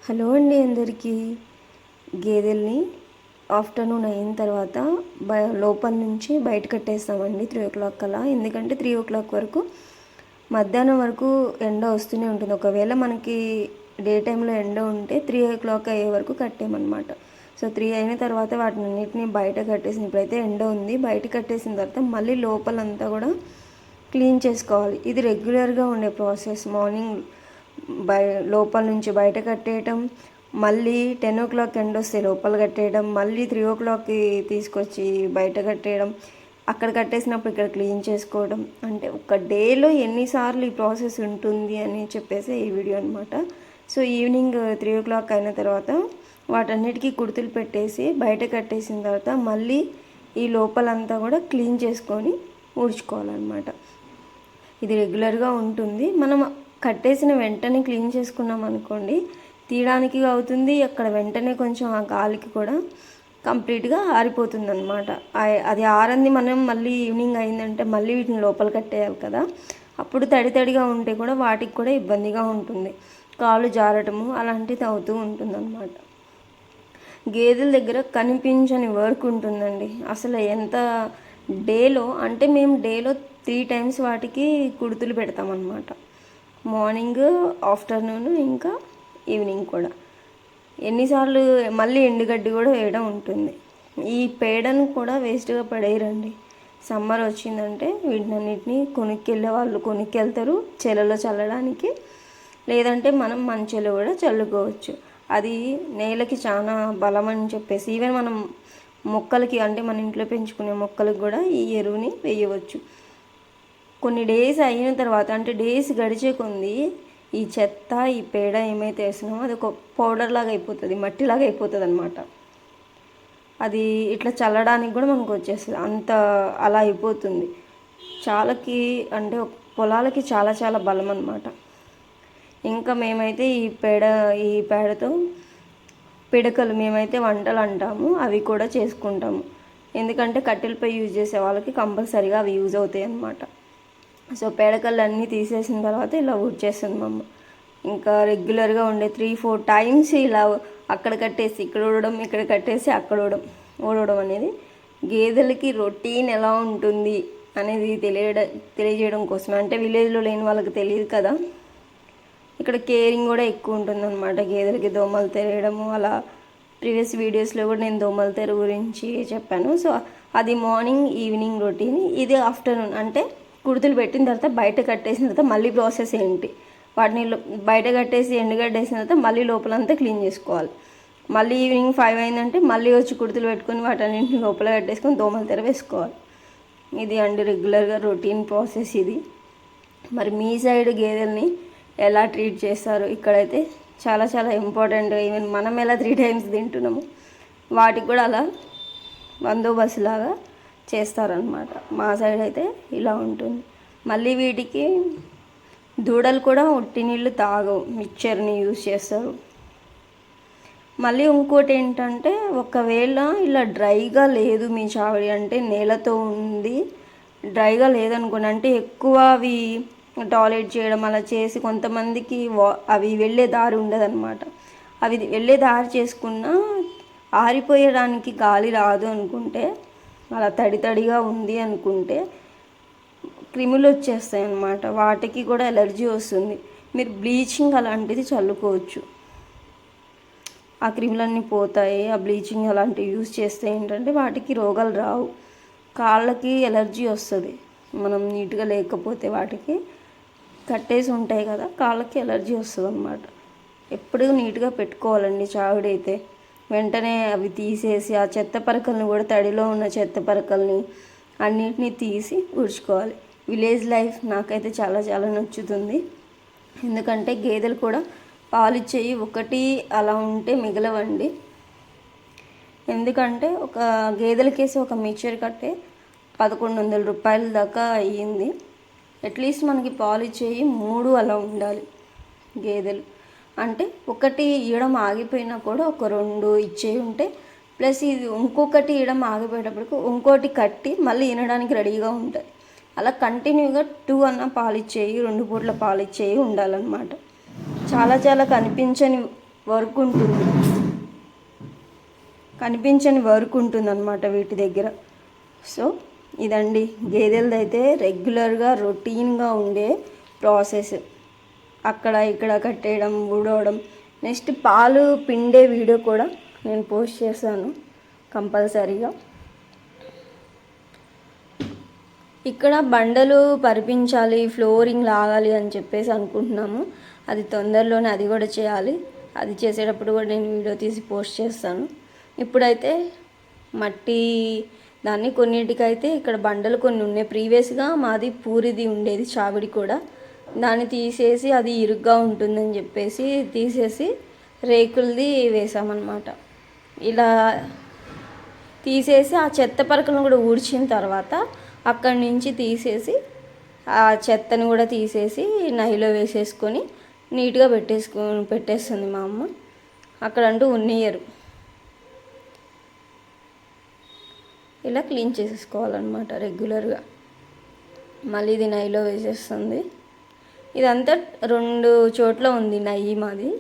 Hello అండి అందరికీ. గేదెల్ని afternoon అయిన తర్వాత లోపల నుంచి బయట కట్టేస్తామండి 3 o'clock అలా. ఎందుకంటే 3 o'clock వరకు మధ్యాహ్నం వరకు ఎండ వస్తూనే ఉంటుంది. ఒకవేళ మనకి డే టైంలో ఎండ ఉంటే 3 o'clock అయ్యే వరకు కట్టేమన్నమాట. సో 3 అయిన తర్వాత వాటిని అన్నిటిని బయట కట్టేసిన, ఇప్పుడైతే ఎండ ఉంది, బయట కట్టేసిన తర్వాత మళ్ళీ లోపలంతా కూడా క్లీన్ చేసుకోవాలి. ఇది రెగ్యులర్గా ఉండే ప్రాసెస్. మార్నింగ్ లోపల నుంచి బయట కట్టేయటం, మళ్ళీ 10 o'clock ఎండ వస్తే లోపల కట్టేయడం, మళ్ళీ 3 o'clockకి తీసుకొచ్చి బయట కట్టేయడం, అక్కడ కట్టేసినప్పుడు ఇక్కడ క్లీన్ చేసుకోవడం. అంటే ఒక డేలో ఎన్నిసార్లు ఈ ప్రాసెస్ ఉంటుంది అని చెప్పేసి ఈ వీడియో అనమాట. సో ఈవినింగ్ 3 o'clock అయిన తర్వాత వాటన్నిటికీ కుర్తులు పెట్టేసి బయట కట్టేసిన తర్వాత మళ్ళీ ఈ లోపలంతా కూడా క్లీన్ చేసుకొని ఊడ్చుకోవాలన్నమాట. ఇది రెగ్యులర్గా ఉంటుంది. మనం కట్టేసిన వెంటనే క్లీన్ చేసుకున్నాం అనుకోండి, తీయడానికి అవుతుంది. అక్కడ వెంటనే కొంచెం ఆ గాలికి కూడా కంప్లీట్గా ఆరిపోతుంది అనమాట. అది ఆరంది మనం మళ్ళీ ఈవినింగ్ అయిందంటే మళ్ళీ వీటిని లోపల కట్టేయాలి కదా. అప్పుడు తడిగా ఉంటే కూడా వాటికి కూడా ఇబ్బందిగా ఉంటుంది, కాలు జారటము అలాంటిది అవుతూ ఉంటుంది అనమాట. గేదెల దగ్గర కనిపించని వర్క్ ఉంటుందండి. అసలు ఎంత డేలో అంటే మేము డేలో 3 times వాటికి కుడుతులు పెడతామన్నమాట. మార్నింగ్, ఆఫ్టర్నూన్, ఇంకా ఈవినింగ్ కూడా. ఎన్నిసార్లు మళ్ళీ ఎండుగడ్డి కూడా వేయడం ఉంటుంది. ఈ పేడను కూడా వేస్ట్గా పడేయరండి. సమ్మర్ వచ్చిందంటే వీటినన్నిటిని కొనుక్కెళ్ళే వాళ్ళు కొనుక్కెళ్తారు చెలలో చల్లడానికి, లేదంటే మనం మంచెలో కూడా చల్లుకోవచ్చు. అది నేలకి చాలా బలం అని చెప్పేసి, ఈవెన్ మనం మొక్కలకి అంటే మన ఇంట్లో పెంచుకునే మొక్కలకు కూడా ఈ ఎరువుని వేయవచ్చు. కొన్ని డేస్ అయిన తర్వాత అంటే డేస్ గడిచే కొంది ఈ చెత్త, ఈ పేడ ఏమైతే వేసినామో అది ఒక పౌడర్ లాగా అయిపోతుంది, మట్టిలాగా అయిపోతుంది అనమాట. అది ఇట్లా చల్లడానికి కూడా మనకు వచ్చేస్తుంది, అంత అలా అయిపోతుంది. చాలాకి అంటే పొలాలకి చాలా చాలా బలం అన్నమాట. ఇంకా మేమైతే ఈ పేడతో పిడకలు మేమైతే వంటలు అంటాము, అవి కూడా చేసుకుంటాము. ఎందుకంటే కట్టెలపై యూజ్ చేసే వాళ్ళకి కంపల్సరీగా అవి యూజ్ అవుతాయి అన్నమాట. సో పేడకలు అన్నీ తీసేసిన తర్వాత ఇలా ఊడ్చేస్తుంది మా అమ్మ. ఇంకా రెగ్యులర్గా ఉండే 3-4 times ఇలా అక్కడ కట్టేసి ఇక్కడ ఊడడం, ఇక్కడ కట్టేసి అక్కడ ఊడడం అనేది గేదెలకి రొటీన్ ఎలా ఉంటుంది అనేది తెలియజేయడం కోసం. అంటే విలేజ్లో లేని వాళ్ళకి తెలియదు కదా, ఇక్కడ కేరింగ్ కూడా ఎక్కువ ఉంటుందన్నమాట. గేదెలకి దోమలు తెరయడము అలా ప్రీవియస్ వీడియోస్లో కూడా నేను దోమల తెర గురించి చెప్పాను. సో అది మార్నింగ్ ఈవినింగ్ రొటీన్. ఇది ఆఫ్టర్నూన్ అంటే కుర్తులు పెట్టిన తర్వాత బయట కట్టేసిన తర్వాత మళ్ళీ ప్రాసెస్ ఏంటి, వాటిని బయట కట్టేసి ఎండుగడ్డేసిన తర్వాత మళ్ళీ లోపలంతా క్లీన్ చేసుకోవాలి. మళ్ళీ ఈవినింగ్ 5 అయిందంటే మళ్ళీ వచ్చి కుర్తులు పెట్టుకొని వాటన్నింటిని లోపల కట్టేసుకొని దోమల తెర వేసుకోవాలి. ఇది అండి రెగ్యులర్గా రొటీన్ ప్రాసెస్ ఇది. మరి మీ సైడ్ గేదెల్ని ఎలా ట్రీట్ చేస్తారు? ఇక్కడైతే చాలా చాలా ఇంపార్టెంట్. ఈవెన్ మనం ఎలా 3 times తింటున్నాము వాటికి కూడా అలా బందోబస్తు లాగా చేస్తారనమాట. మా సైడ్ అయితే ఇలా ఉంటుంది. మళ్ళీ వీటికి దూడలు కూడా ఉట్టి నీళ్ళు తాగవు, మిక్చర్ని యూజ్ చేస్తారు. మళ్ళీ ఇంకోటి ఏంటంటే, ఒకవేళ ఇలా డ్రైగా లేదు మీ చావడి అంటే నేలతో ఉంది, డ్రైగా లేదనుకోండి, అంటే ఎక్కువ అవి టాయిలెట్ చేయడం అలా చేసి కొంతమందికి అవి వెళ్ళే దారి ఉండదన్నమాట. అవి వెళ్ళే దారి చేసుకున్నా ఆరిపోయడానికి గాలి రాదు అనుకుంటే, అలా తడిగా ఉంది అనుకుంటే క్రిములు వచ్చేస్తాయి అన్నమాట. వాటికి కూడా ఎలర్జీ వస్తుంది. మీరు బ్లీచింగ్ అలాంటిది చల్లుకోవచ్చు, ఆ క్రిములన్నీ పోతాయి. ఆ బ్లీచింగ్ అలాంటివి యూజ్ చేస్తే ఏంటంటే వాటికి రోగాలు రావు. కాళ్ళకి ఎలర్జీ వస్తుంది మనం నీట్గా లేకపోతే, వాటికి కట్టేసి ఉంటాయి కదా, కాళ్ళకి ఎలర్జీ వస్తుంది అన్నమాట. ఎప్పుడూ నీట్గా పెట్టుకోవాలండి చావిడైతే. వెంటనే అవి తీసేసి ఆ చెత్త పరకల్ని కూడా, తడిలో ఉన్న చెత్త పరకల్ని అన్నిటినీ తీసి ఊడ్చుకోవాలి. విలేజ్ లైఫ్ నాకైతే చాలా చాలా నచ్చుతుంది. ఎందుకంటే గేదెలు కూడా పాలు ఇచ్చేవి ఒకటి అలా ఉంటే మిగలవండి. ఎందుకంటే ఒక గేదెలకేసి ఒక మిక్చర్ కట్టే 1100 రూపాయల దాకా అయ్యింది. అట్లీస్ట్ మనకి పాలు ఇచ్చేవి 3 అలా ఉండాలి గేదెలు. అంటే ఒకటి ఇవ్వడం ఆగిపోయినా కూడా ఒక 2 ఇచ్చేవి ఉంటే, ప్లస్ ఇది ఇంకొకటి ఇవ్వడం ఆగిపోయేటప్పటికి ఇంకోటి కట్టి మళ్ళీ వినడానికి రెడీగా ఉంటాయి. అలా కంటిన్యూగా 2 అన్న పాలు ఇచ్చేవి, 2 పూట్ల పాలు ఇచ్చేవి ఉండాలన్నమాట. చాలా చాలా కనిపించని వర్క్ ఉంటుంది, కనిపించని వర్క్ ఉంటుంది అన్నమాట వీటి దగ్గర. సో ఇదండి గేదెలది అయితే రెగ్యులర్గా రొటీన్గా ఉండే ప్రాసెస్. అక్కడ ఇక్కడ కట్టేయడం, ఊడవడం. నెక్స్ట్ పాలు పిండే వీడియో కూడా నేను పోస్ట్ చేశాను కంపల్సరీగా. ఇక్కడ బండలు పరిపించాలి, ఫ్లోరింగ్ లాగాలి అని చెప్పేసి అనుకుంటున్నాము. అది తొందరలోనే అది కూడా చేయాలి. అది చేసేటప్పుడు కూడా నేను వీడియో తీసి పోస్ట్ చేస్తాను. ఇప్పుడైతే మట్టి దాన్ని కొన్నిటికైతే ఇక్కడ బండలు కొన్ని ఉన్నాయి. ప్రీవియస్గా మాది పూరిది ఉండేది చావిడి కూడా, దాన్ని తీసేసి అది ఇరుగ్గా ఉంటుందని చెప్పేసి తీసేసి రేకులది వేసామన్నమాట. ఇలా తీసేసి ఆ చెత్త పరకలను కూడా ఊడ్చిన తర్వాత అక్కడి నుంచి తీసేసి ఆ చెత్తని కూడా తీసేసి నైలో వేసేసుకొని నీట్గా పెట్టేస్తుంది మా అమ్మ. అక్కడంటూ ఉన్నియరు, ఇలా క్లీన్ చేసేసుకోవాలన్నమాట రెగ్యులర్గా. మళ్ళీ ఇది నైలో వేసేస్తుంది. ఇదంతా 2 చోట్ల ఉంది నయ్యి మాది.